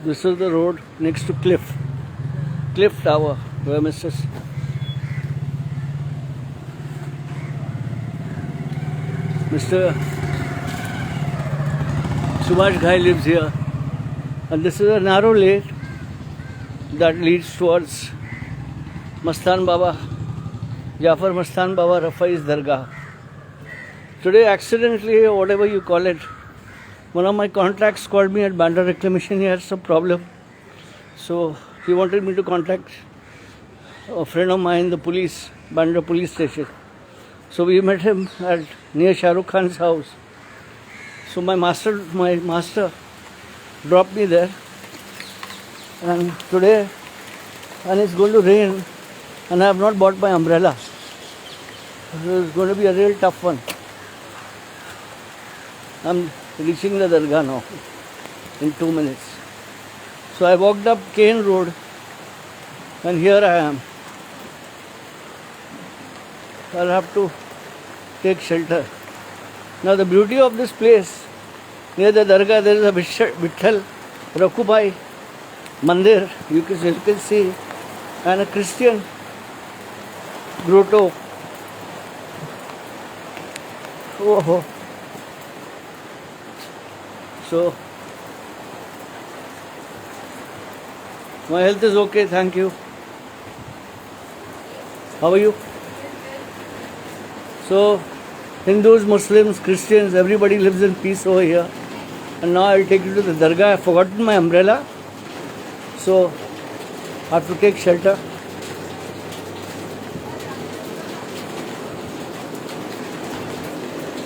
This is the road next to Cliff Tower, where Mr. Subhash Ghai lives here. And this is a narrow lane that leads towards Mastan Baba, Jafar Mastan Baba Rafai's Dargah. Today, accidentally, or whatever you call it, one of my contacts called me at Bandra Reclamation. He had some problem. So he wanted me to contact a friend of mine, the police, Bandra police station. So we met him at near Shah Rukh Khan's house. So my master dropped me there. And today, and it's going to rain, and I have not bought my umbrella. So it's going to be a real tough one. I'm reaching the Dargah now in 2 minutes. So I walked up Kane Road, and here I am. I'll have to take shelter. Now the beauty of this place, near the Dargah there is a Vitthal Rakhubai Mandir, you can see, and a Christian grotto. Oh. So my health is okay, thank you. How are you? So Hindus, Muslims, Christians, everybody lives in peace over here. And now I'll take you to the Dargah. I've forgotten my umbrella, so I have to take shelter.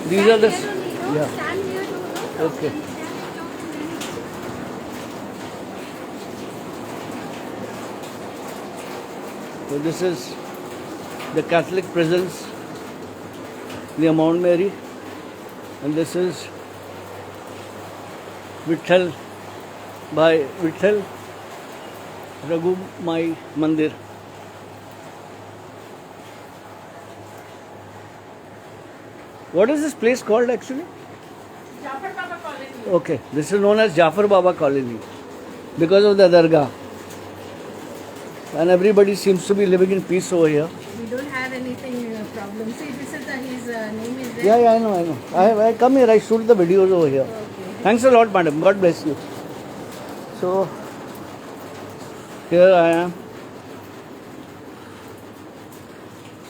These are the... Yeah. Okay. So this is the Catholic presence near Mount Mary, and this is Vitthal Raghumai Mandir. What is this place called actually? Jafar Baba Colony. Okay, this is known as Jafar Baba Colony because of the Dargah. And everybody seems to be living in peace over here. We don't have anything problem. See, this is his name is there. Yeah, I know. I come here, I shoot the videos over here. Okay. Thanks a lot, madam. God bless you. So, here I am.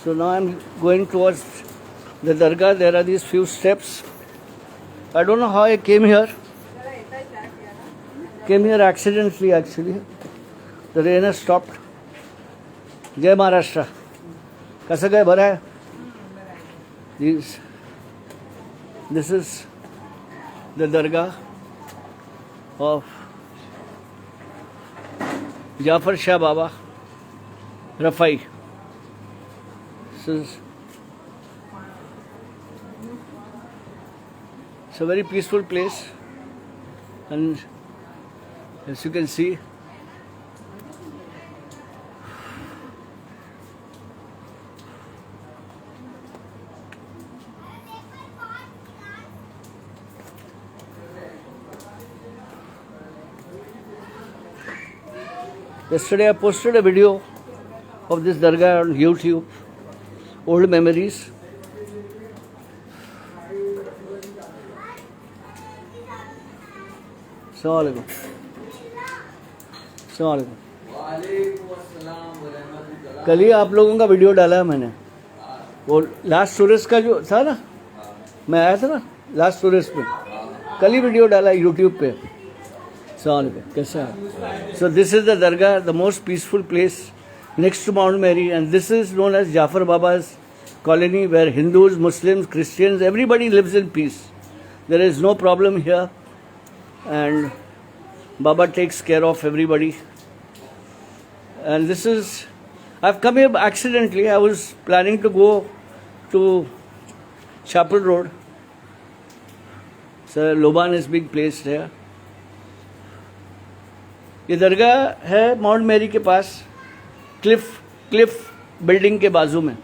So now I'm going towards the Dargah. There are these few steps. I don't know how I came here. Came here accidentally actually. The rain has stopped. Jai Maharashtra. Kasa gaya bhara hai? This is the Dargah of Jafar Shah Baba Rafai. It's a very peaceful place, and as you can see, yesterday I posted a video of this Dargah on YouTube, old memories. Assalamualaikum. Assalamualaikum. कल ही आप लोगों का video डाला है मैंने, वो last tourist का जो था ना, मैं आया था ना लास्ट टूरिस्ट में, कल ही वीडियो डाला है यूट्यूब पे. Assalamualaikum. कैसा है? So this is the Dargah, the most peaceful place next to Mount Mary, and this is known as Jafar Baba's colony, where Hindus, Muslims, Christians, everybody lives in peace. There is no problem here, and Baba takes care of everybody. And this is, I've come here accidentally. I was planning to go to Chapel Road. So Loban is being placed here. ये दरगाह है mount Mary के पास, Cliff building के बाजू में.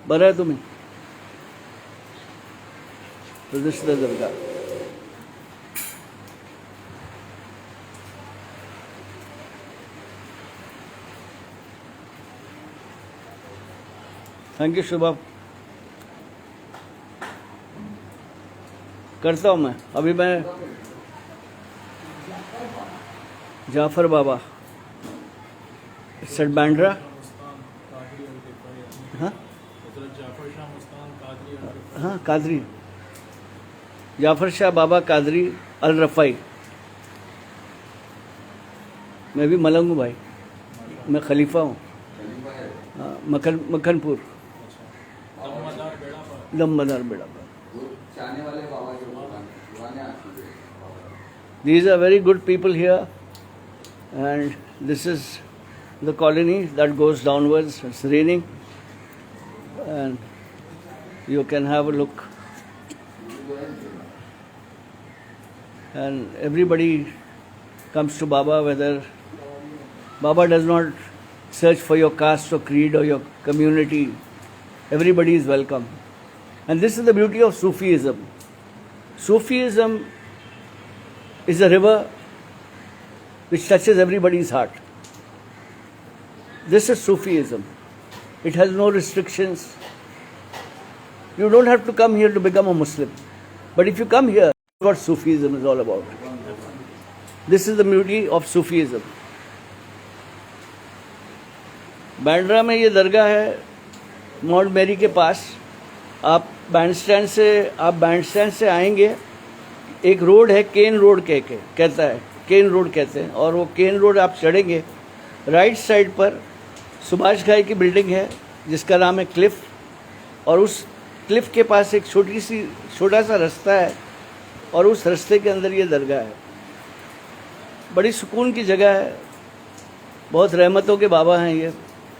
बरं आहे तुम्ही? So this is the dargah. Thank you Shubham. करता हूँ मैं. अभी मैं जाफर बाबा सर बैंड्रा. हाँ हाँ कादरी, जाफर शाह बाबा कादरी अल रफ़ाई. मैं भी मलंग हूँ भाई, मैं खलीफा हूँ. हाँ, मक्खनपुर दमदार बेड़ा पर. These are very good people here, and this is the colony that goes downwards. It's raining, and you can have a look. And everybody comes to Baba, whether Baba does not search for your caste or creed or your community. Everybody is welcome. And this is the beauty of Sufism. Sufism is a river which touches everybody's heart. This is Sufism. It has no restrictions. You don't have to come here to become a Muslim. But if you come here, what Sufism is all about. This is the beauty of Sufism. Bandra में ये दरगाह है, mount मेरी के पास. आप band stand से आएंगे, एक road है केन रोड कहता है, केन रोड कहते हैं. और वो केन रोड आप चढ़ेंगे, राइट साइड पर सुभाष घाई की बिल्डिंग है जिसका नाम है क्लिफ. और उस क्लिफ के पास एक छोटा सा रास्ता है, और उस रास्ते के अंदर ये दरगाह है. बड़ी सुकून की जगह है. बहुत रहमतों के बाबा हैं ये.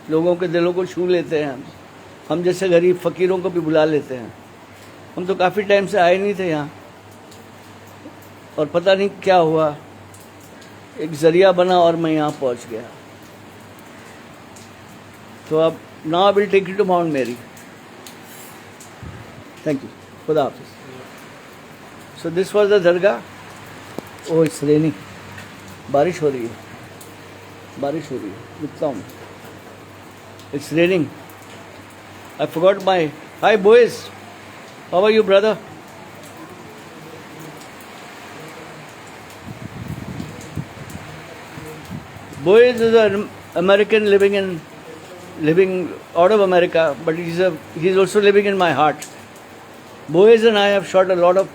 लोगों के दिलों को छू लेते हैं. हम जैसे गरीब फ़कीरों को भी बुला लेते हैं. हम तो काफ़ी टाइम से आए नहीं थे यहाँ, और पता नहीं क्या हुआ, एक ज़रिया बना और मैं यहाँ पहुँच गया. तो अब now I will take you to Mount Mary. Thank you. खुदा हाफिज़. So this was the dargah. Oh it's raining. बारिश हो रही है, बारिश हो रही है. रुकता हूँ. It's raining. I forgot my... Hi boys. How are you, brother? Boys is an American living out of America, but he's also living in my heart. Boys and I have shot a lot of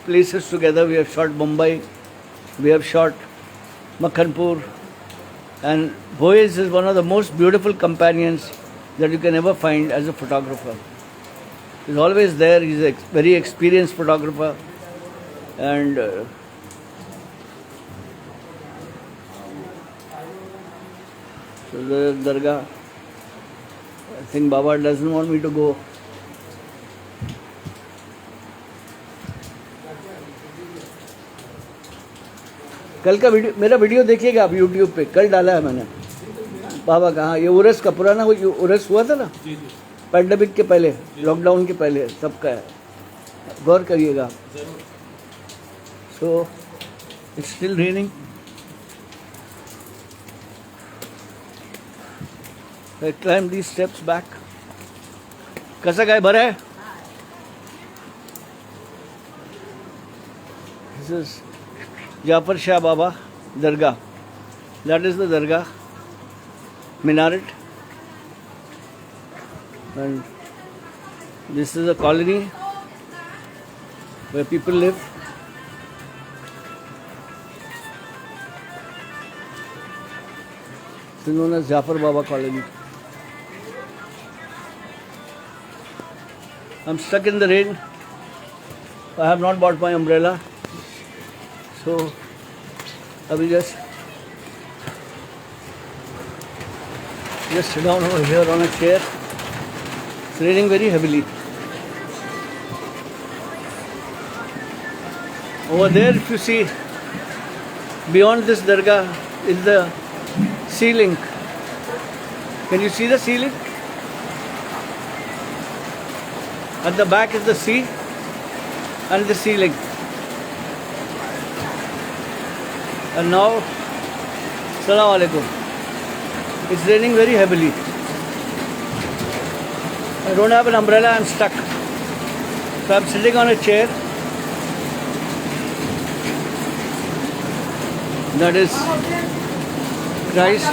places together. We have shot Mumbai. We have shot Makhanpur. And Boaz is one of the most beautiful companions that you can ever find as a photographer. He's always there. He's a very experienced photographer. And so the dargah, I think Baba doesn't want me to go. कल का video, मेरा video देखिएगा आप YouTube पे. कल डाला है मैंने बाबा का. हाँ, ये उरस का पुराना उरस हुआ था ना, पैंडेमिक के पहले, लॉकडाउन के पहले, सबका है. गौर करिएगा. So it's still raining. I climb these steps back. कसं काय, बरं आहे? This is Jafar Shah Baba Dargah. That is the Dargah minaret, and this is a colony where people live. It's known as Jafar Baba colony. I'm stuck in the rain. I have not bought my umbrella. So, अभी just sit down over here on a chair. It's raining very heavily. Over there, if you see, beyond this dargah is the ceiling. Can you see the ceiling? At the back is the sea and the ceiling. And now, Assalamu alaikum. It's raining very heavily. I don't have an umbrella, I'm stuck. So I'm sitting on a chair. That is Christ.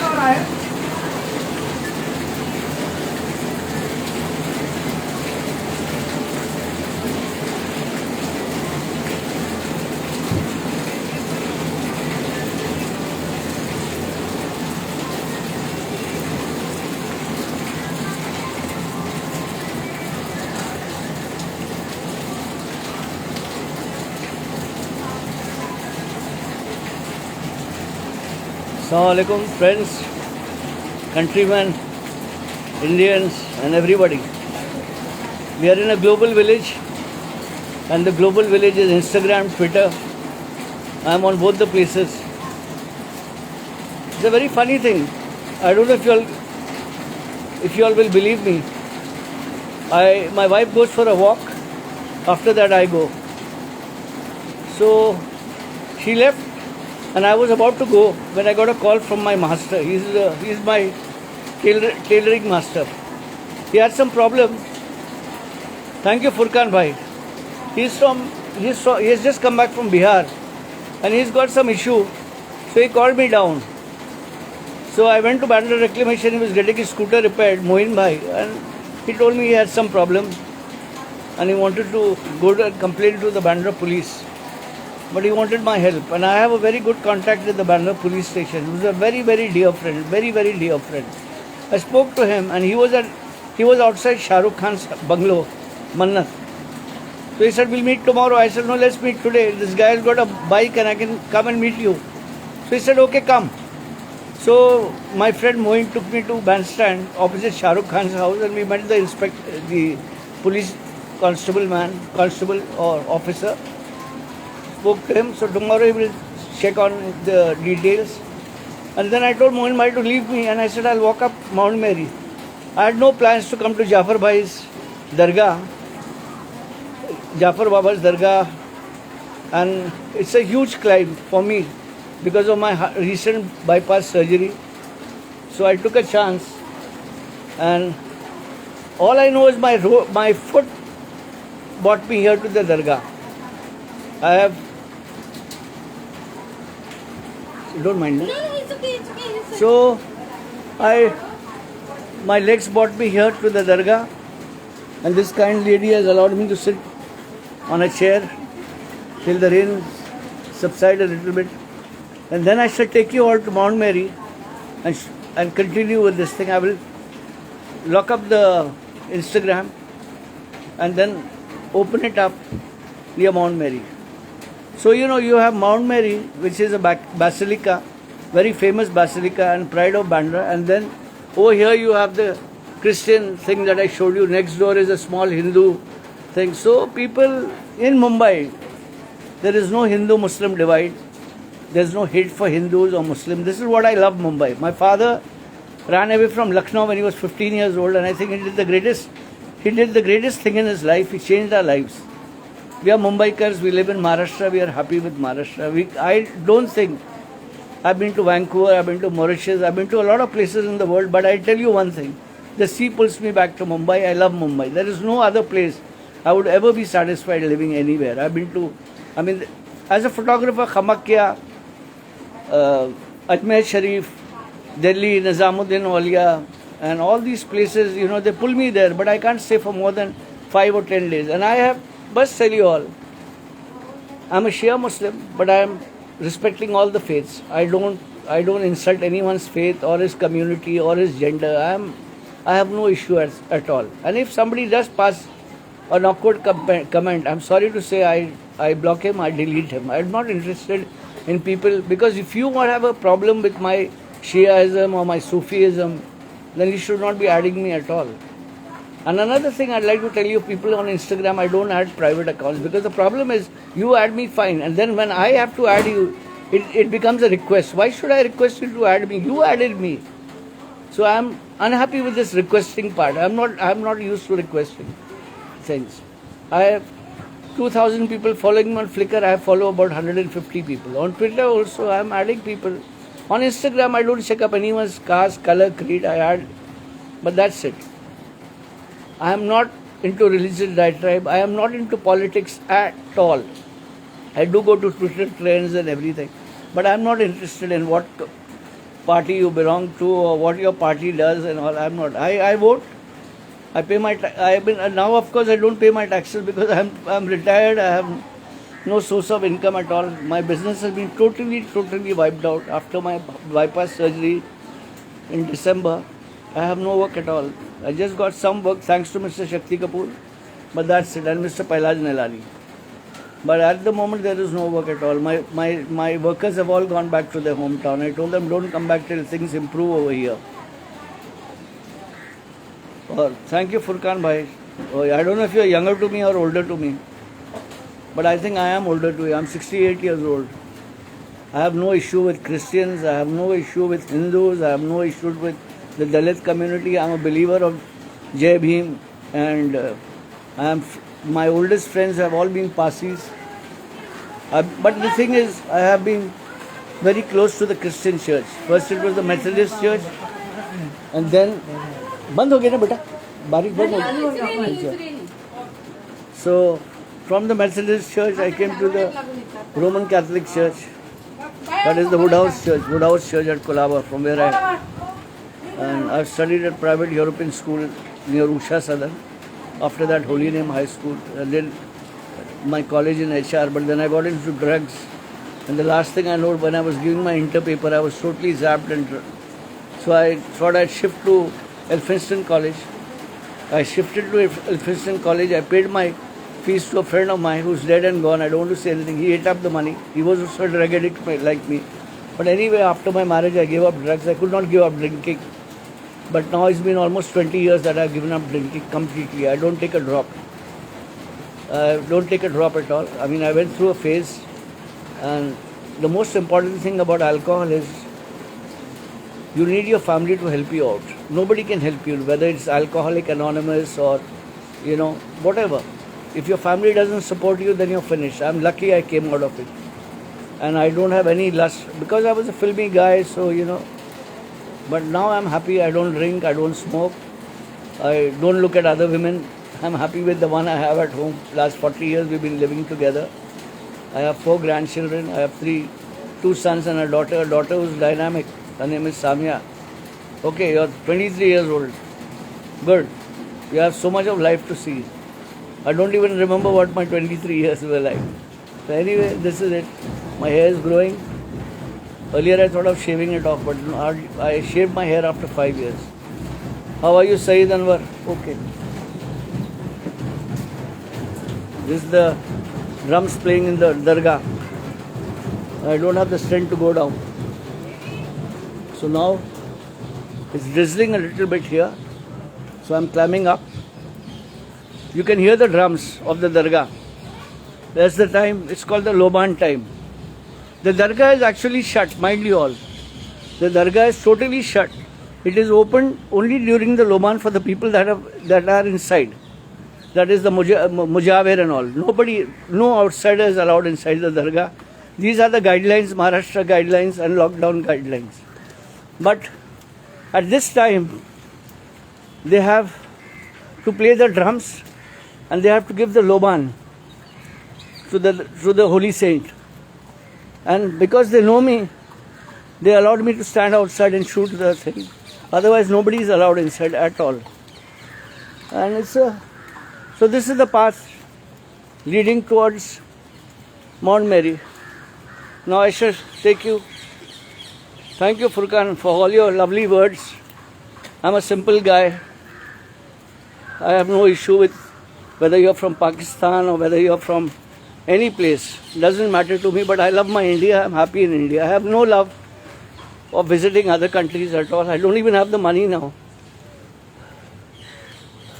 Assalamu alaikum, friends, countrymen, Indians and everybody. We are in a global village and the global village is Instagram, Twitter. I am on both the places. It's a very funny thing. I don't know if you all will believe me. My wife goes for a walk. After that I go. So she left. And I was about to go when I got a call from my master. He's my tailoring master. He had some problem. Thank you, Furkan bhai. He has just come back from Bihar, and he's got some issue. So he called me down. So I went to Bandra Reclamation. He was getting his scooter repaired, Mohin bhai, and he told me he had some problem, and he wanted to go and complain to the Bandra police. But he wanted my help, and I have a very good contact with the Bandra police station. He was a very, very dear friend, very, very dear friend. I spoke to him, and he was outside Shah Rukh Khan's bungalow, Mannat. So he said, "We'll meet tomorrow." I said, "No, let's meet today. This guy has got a bike, and I can come and meet you." So he said, "Okay, come." So my friend Mohin took me to bandstand opposite Shah Rukh Khan's house, and we met the police constable or officer. Spoke to him, so tomorrow he will check on the details. And then I told Mohin bhai to leave me, and I said I'll walk up Mount Mary. I had no plans to come to Jafar bhai's dargah, Jafar Baba's dargah, and it's a huge climb for me because of my recent bypass surgery. So I took a chance, and all I know is my foot brought me here to the dargah. You don't mind, no? No, it's okay, it's okay. It's So, my legs brought me here to the dargah, and this kind lady has allowed me to sit on a chair till the rain subside a little bit, and then I shall take you all to Mount Mary and continue with this thing. I will lock up the Instagram and then open it up near Mount Mary. So you have Mount Mary, which is a basilica, very famous basilica and pride of Bandra, and then over here you have the Christian thing that I showed you. Next door is a small Hindu thing. So people in Mumbai, there is no Hindu-Muslim divide. There is no hate for Hindus or Muslims. This is what I love Mumbai. My father ran away from Lucknow when he was 15 years old, and I think he did the greatest thing in his life. He changed our lives. We are Mumbaikars, we live in Maharashtra, we are happy with Maharashtra. I don't think, I've been to Vancouver, I've been to Mauritius, I've been to a lot of places in the world, but I tell you one thing, the sea pulls me back to Mumbai. I love Mumbai. There is no other place I would ever be satisfied living anywhere. As a photographer, Kamakya, Ajmer Sharif, Delhi, Nizamuddin Aulia, and all these places, they pull me there, but I can't stay for more than 5 or 10 days. And I have must tell you all, I'm a Shia Muslim, but I am respecting all the faiths. I don't insult anyone's faith or his community or his gender. I have no issue at all. And if somebody does pass an awkward comment, I'm sorry to say I block him, I delete him. I'm not interested in people, because if you have a problem with my Shiaism or my Sufism, then you should not be adding me at all. And another thing I'd like to tell you, people on Instagram, I don't add private accounts, because the problem is you add me, fine, and then when I have to add you, it becomes a request. Why should I request you to add me? You added me. So I'm unhappy with this requesting part. I'm not used to requesting. things. I have 2,000 people following me on Flickr. I follow about 150 people. On Twitter also, I am adding people. On Instagram, I don't check up anyone's caste, color, creed. I add, but that's it. I am not into religious diatribe. I am not into politics at all. I do go to Twitter trends and everything, but I am not interested in what party you belong to or what your party does and all. I am not. I vote. I pay my. I have been now. Of course, I don't pay my taxes because I'm retired. I have no source of income at all. My business has been totally wiped out after my bypass surgery in December. I have no work at all. I just got some work thanks to Mr. Shakti Kapoor, but that's it, and Mr. Pailaj Nilani. But at the moment there is no work at all. My workers have all gone back to their hometown. I told them don't come back till things improve over here. Thank you, Furkan bhai. I don't know if you are younger to me or older to me, but I think I am older to you. I'm 68 years old. I have no issue with Christians. I have no issue with Hindus. I have no issue with the Dalit community. I'm a believer of Jai Bhim, and my oldest friends have all been Parsis. But the thing is, I have been very close to the Christian church. First it was the Methodist church, and then बंद हो गया ना बेटा बारीक बंद हो गया. So from the Methodist church I came to the Roman Catholic church, that is the Woodhouse church at Colaba, from where and I've studied at private European school near Usha Southern. After that Holy Name High School, and then my college in HR, but then I got into drugs, and the last thing I know, when I was giving my inter paper I was totally zapped, and so I thought I'd shift to Elphinstone College. I shifted to Elphinstone College. I paid my fees to a friend of mine who's dead and gone. I don't want to say anything. He ate up the money. He was also a drug addict like me. But anyway, after my marriage, I gave up drugs. I could not give up drinking. But now it's been almost 20 years that I've given up drinking completely. I don't take a drop. Don't take a drop at all. I mean, I went through a phase. And the most important thing about alcohol is you need your family to help you out. Nobody can help you, whether it's Alcoholic Anonymous or, whatever. If your family doesn't support you, then you're finished. I'm lucky I came out of it. And I don't have any lust, because I was a filmy guy, so, But now I'm happy. I don't drink, I don't smoke. I don't look at other women. I'm happy with the one I have at home. Last 40 years we've been living together. I have 4 grandchildren. I have 2 sons and a daughter. A daughter who's dynamic. Her name is Samia. Okay, you're 23 years old. Good. You have so much of life to see. I don't even remember what my 23 years were like. So anyway, this is it. My hair is growing. Earlier I thought of shaving it off, but I shaved my hair after 5 years. How are you, Saeed Anwar? Okay. This is the drums playing in the dargah. I don't have the strength to go down. So now it's drizzling a little bit here. So I'm climbing up. You can hear the drums of the dargah. That's the time. It's called the Loban time. The dargah is actually shut, mind you all. The dargah is totally shut. It is open only during the Loban for the people that are inside. That is the Mujawir and all. No outsider is allowed inside the dargah. These are the guidelines, Maharashtra guidelines and lockdown guidelines. But at this time, they have to play the drums and they have to give the Loban to the holy saint. And because they know me, they allowed me to stand outside and shoot the thing. Otherwise, nobody is allowed inside at all. And so this is the path leading towards Mount Mary. Now I shall take you. Thank you, Furkan, for all your lovely words. I'm a simple guy. I have no issue with whether you're from Pakistan or whether you're from any place. It doesn't matter to me, but I love my India. I'm happy in India. I have no love of visiting other countries at all. I don't even have the money now.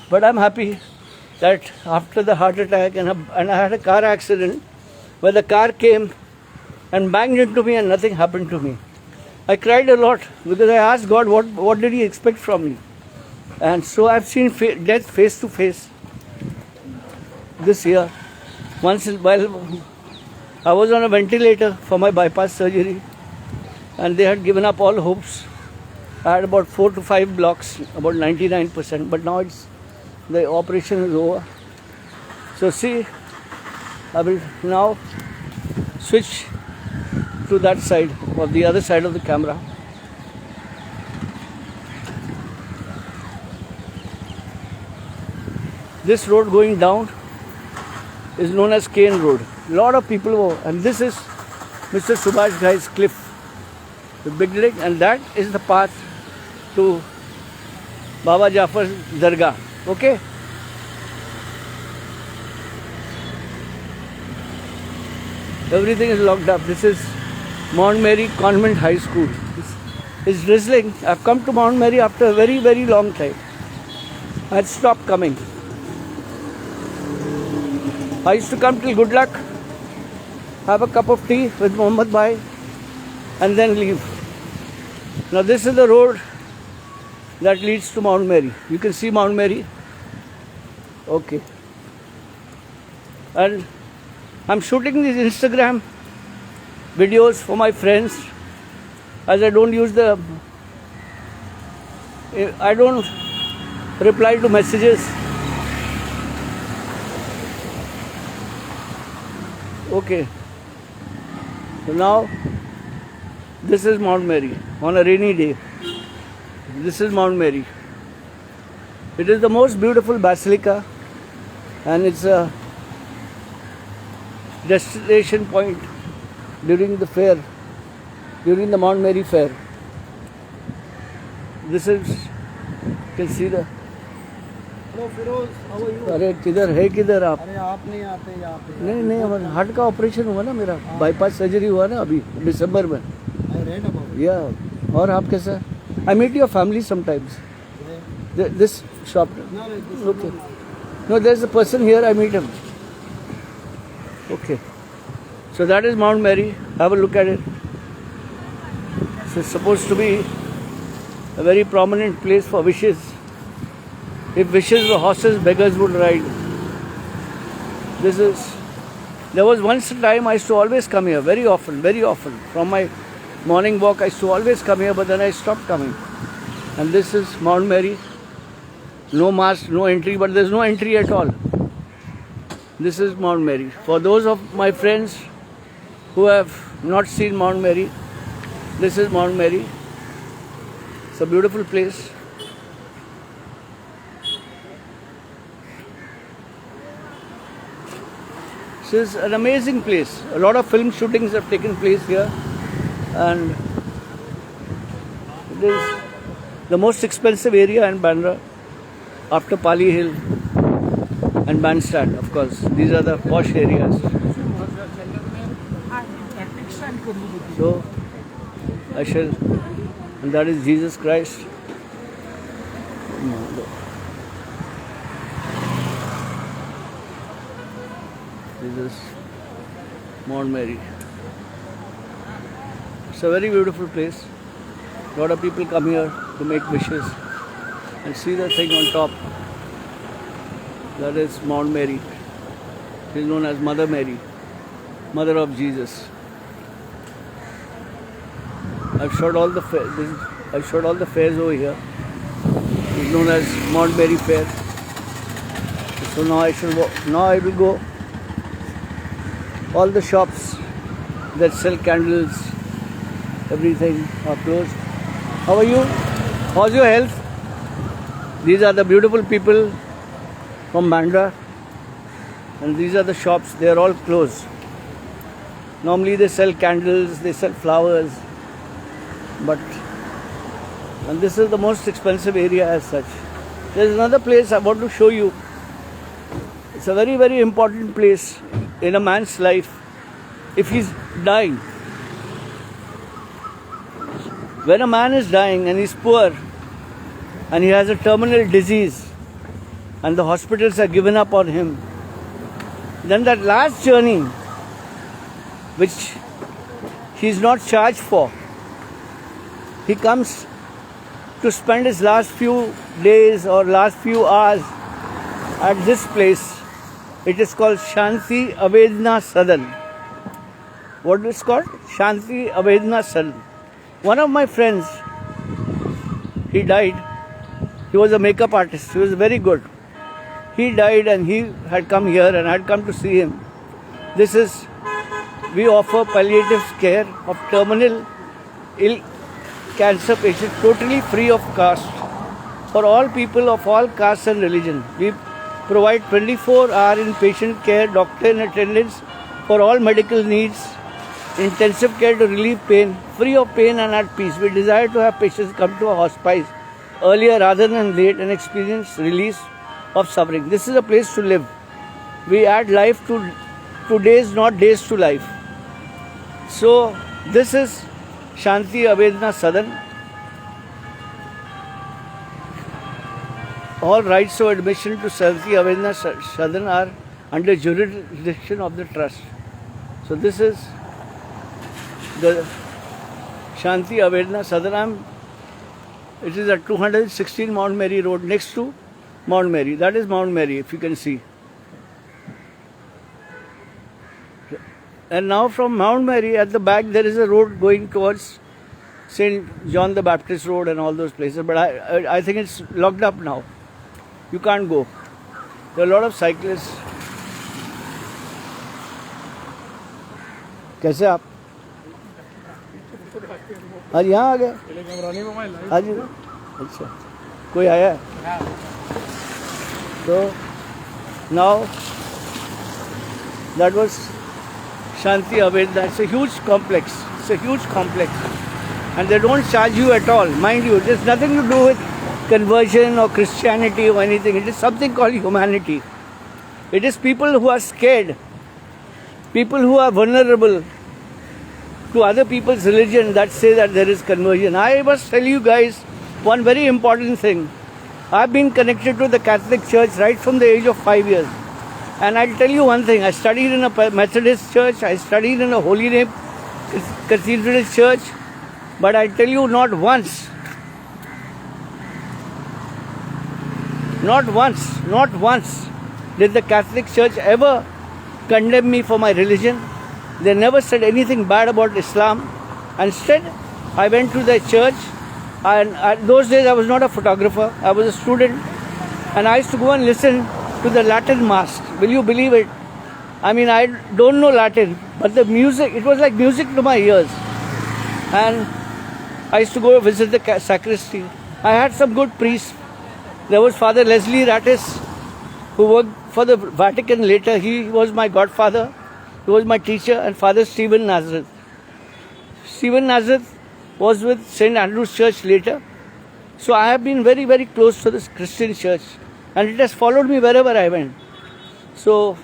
But I'm happy that after the heart attack and I had a car accident where the car came and banged into me and nothing happened to me. I cried a lot because I asked God what did He expect from me. And so I've seen death face to face. this year. Once while I was on a ventilator for my bypass surgery, and they had given up all hopes. I had about 4 to 5 blocks, about 99%, but now the operation is over. So see, I will now switch to that side, or the other side of the camera. This road going down is known as Kane Road. A lot of people go, and this is Mr. Subhash Ghai's cliff, the big lake, and that is the path to Baba Jafar's Dargah. Okay? Everything is locked up. This is Mount Mary Convent High School. It's drizzling. I've come to Mount Mary after a very, very long time. I had stopped coming. I used to come till Good Luck, have a cup of tea with Muhammad Bhai, and then leave. Now this is the road that leads to Mount Mary. You can see Mount Mary. Okay. And I'm shooting these Instagram videos for my friends, as I don't reply to messages. Okay. So now this is Mount Mary on a rainy day. This is Mount Mary. It is the most beautiful basilica, and it's a destination point during the fair, during the Mount Mary fair. This is, you can see the. Hello Firoz, how are you? अरे किधर आप? अरे आप नहीं आते यहाँ पे। नहीं हमारा हार्ट का ऑपरेशन हुआ ना, मेरा बाईपास सर्जरी हुआ ना अभी दिसंबर में। आई रेड अबाउट या और आप कैसा? I meet your family sometimes. This shop. Okay. No, there's a person here. I meet him. Okay. So that is Mount Mary. Have a look at it. So it's supposed to be a very prominent place for wishes. If wishes were horses, beggars would ride. There was once a time I used to always come here, very often. From my morning walk, I used to always come here, but then I stopped coming. And this is Mount Mary. No mask, no entry, but there's no entry at all. This is Mount Mary. For those of my friends who have not seen Mount Mary, this is Mount Mary. It's a beautiful place. This is an amazing place. A lot of film shootings have taken place here, and it is the most expensive area in Bandra after Pali Hill and Bandstand, of course. These are the posh areas. So I shall, and that is Jesus Christ. This is Mount Mary. It's a very beautiful place. A lot of people come here to make wishes, and see the thing on top. That is Mount Mary. It is known as Mother Mary, Mother of Jesus. I've shot all the fairs over here. It's known as Mount Mary Fair. So now I will go. All the shops that sell candles, everything are closed. How are you? How's your health? These are the beautiful people from Bandra, and these are the shops. They are all closed. Normally they sell candles, they sell flowers, and this is the most expensive area as such. There is another place I want to show you. It's a very, very important place in a man's life if he's dying. When a man is dying and he's poor and he has a terminal disease and the hospitals are given up on him, then that last journey, which he's not charged for, he comes to spend his last few days or last few hours at this place It is called Shanti Avedna Sadan. What is called? Shanti Avedna Sadan. One of my friends, he died. He was a makeup artist. He was very good. He died and he had come here and I had come to see him. This is, we offer palliative care of terminal ill cancer patients totally free of cost for all people of all castes and religion. We provide 24-hour inpatient care, doctor in attendance for all medical needs, intensive care to relieve pain, free of pain and at peace. We desire to have patients come to a hospice earlier rather than late and experience release of suffering. This is a place to live. We add life to days, not days to life. So this is Shanti Avedna Sadan. All rights of admission to Shanti Avedna Sadan are under jurisdiction of the trust. So this is the Shanti Avedna Sadan. It is at 216 Mount Mary Road, next to Mount Mary. That is Mount Mary, if you can see. And now from Mount Mary, at the back, there is a road going towards St. John the Baptist Road and all those places. But I think it's locked up now. You can't go. There are a lot of cyclists. कैसे आप आज यहाँ आ गए आज अच्छा कोई आया है तो now that was Shanti Avedna. It's a huge complex. It's a huge complex. And they don't charge you at all. Mind you, there's nothing to do with conversion or Christianity or anything. It is something called humanity. It is people who are scared, people who are vulnerable to other people's religion that say that there is conversion. I must tell you guys one very important thing. I've been connected to the Catholic Church right from the age of 5 years. And I'll tell you one thing. I studied in a Methodist church. I studied in a Holy Name Cathedral church. But I tell you, not once did the Catholic Church ever condemn me for my religion. They never said anything bad about Islam. Instead, I went to their church, and those days I was not a photographer, I was a student, and I used to go and listen to the Latin Mass. Will you believe it? I mean, I don't know Latin, but the music, it was like music to my ears. And I used to go visit the sacristy. I had some good priests. There was Father Leslie Rattis, who worked for the Vatican later. He was my godfather. He was my teacher. And Father Stephen Nazareth. Stephen Nazareth was with St. Andrew's Church later. So I have been very, very close to this Christian church. And it has followed me wherever I went. So,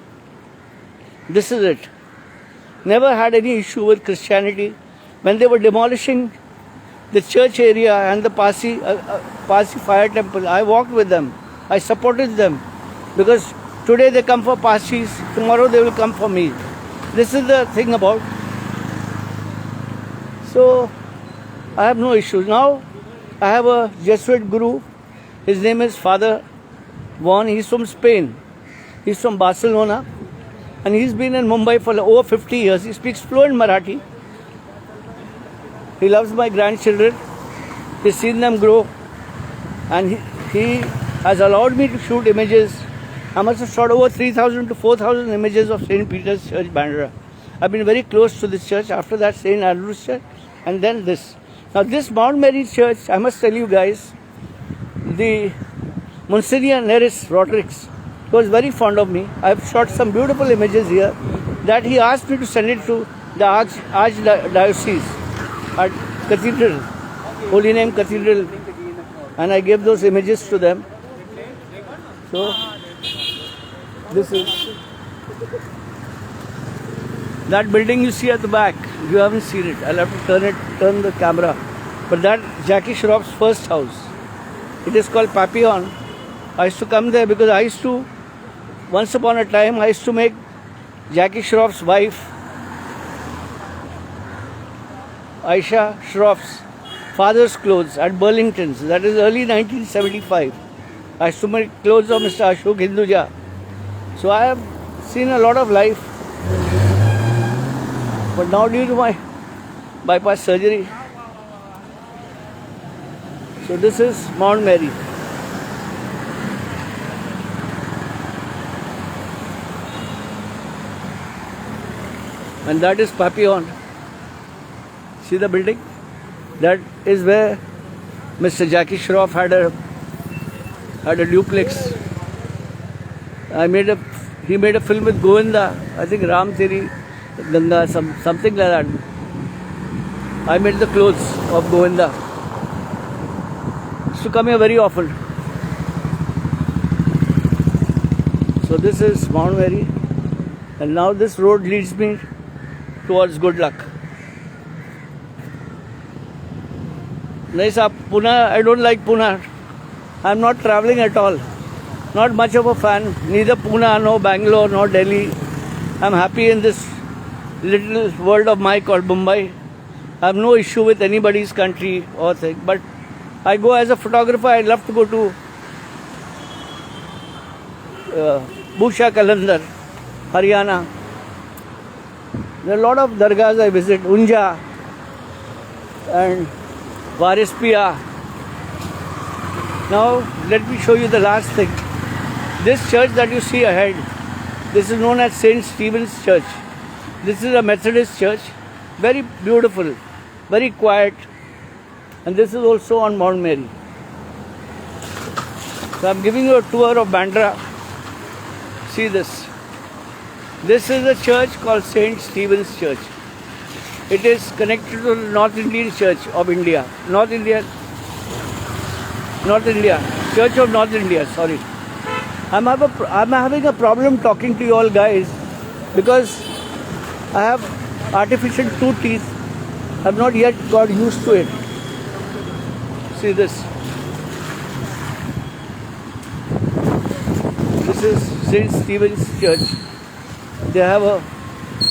this is it. Never had any issue with Christianity. When they were demolishing the church area and the Pasi Fire Temple, I walked with them. I supported them. Because today they come for Pasis, tomorrow they will come for me. This is the thing about. So, I have no issues. Now, I have a Jesuit guru. His name is Father Juan. He's from Spain. He's from Barcelona. And he's been in Mumbai for over 50 years. He speaks fluent Marathi. He loves my grandchildren. He's seen them grow. And he has allowed me to shoot images. I must have shot over 3,000 to 4,000 images of St. Peter's Church, Bandra. I've been very close to this church. After that, St. Andrew's Church. And then this. Now this Mount Mary Church, I must tell you guys, the Monsignor Neris Rodriguez was very fond of me. I've shot some beautiful images here that he asked me to send it to the Archdiocese at Cathedral, Holy Name Cathedral, and I gave those images to them. So, this is that building you see at the back. You haven't seen it. I'll have to turn the camera. But that Jackie Shroff's first house. It is called Papillon. I used to come there because I used to, once upon a time, I used to make Jackie Shroff's wife, Aisha Shroff's father's clothes at Burlington's. That is early 1975. I used to make clothes of Mr. Ashok Hinduja. So I have seen a lot of life, but now due to my bypass surgery, so this is Mount Mary. And that is Papillon. See the building? That is where Mr. Jackie Shroff had a duplex. He made a film with Govinda, I think Ram Teri Ganga, something like that. I made the clothes of Govinda. Used to come here very often. So this is Mount Mary, and now this road leads me towards Good Luck. Nahi sahab, Pune, I don't like Pune. I'm not traveling at all. Not much of a fan. Neither Pune, nor Bangalore, nor Delhi. I'm happy in this little world of mine called Mumbai. I have no issue with anybody's country or thing. But I go as a photographer. I love to go to Bhusha Kalandar, Haryana. There are a lot of dargahs I visit. Unja and Varispia. Now let me show you the last thing. This church that you see ahead, this is known as St. Stephen's Church. This is a Methodist church, very beautiful, very quiet, and this is also on Mount Mary. So I'm giving you a tour of Bandra. See this. This is a church called St. Stephen's Church. It is connected to the North Indian Church of India. North India, Church of North India, sorry. I'm having a problem talking to you all guys because I have artificial 2 teeth. I've not yet got used to it. See this. This is St. Stephen's Church. They have a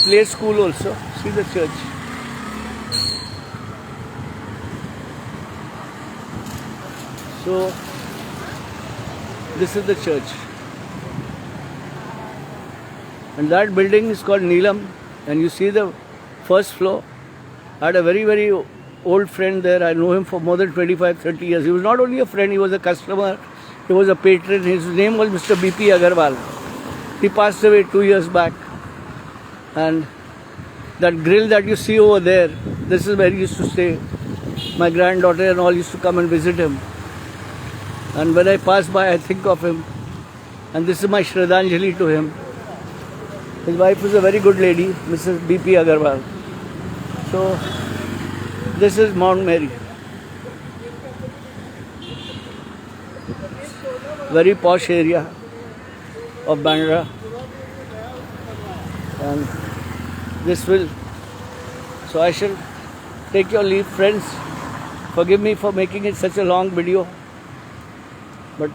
play school also. See the church. So this is the church. And that building is called Neelam. And you see the first floor. I had a very, very old friend there. I know him for more than 25, 30 years. He was not only a friend, he was a customer. He was a patron. His name was Mr. B.P. Agarwal. He passed away 2 years back. And that grill that you see over there, this is where he used to stay. My granddaughter and all used to come and visit him. And when I pass by, I think of him. And this is my Shraddhanjali to him. His wife is a very good lady, Mrs. B.P. Agarwal. So, this is Mount Mary. Very posh area of Bandra. And this will, so I shall take your leave, friends. Forgive me for making it such a long video. But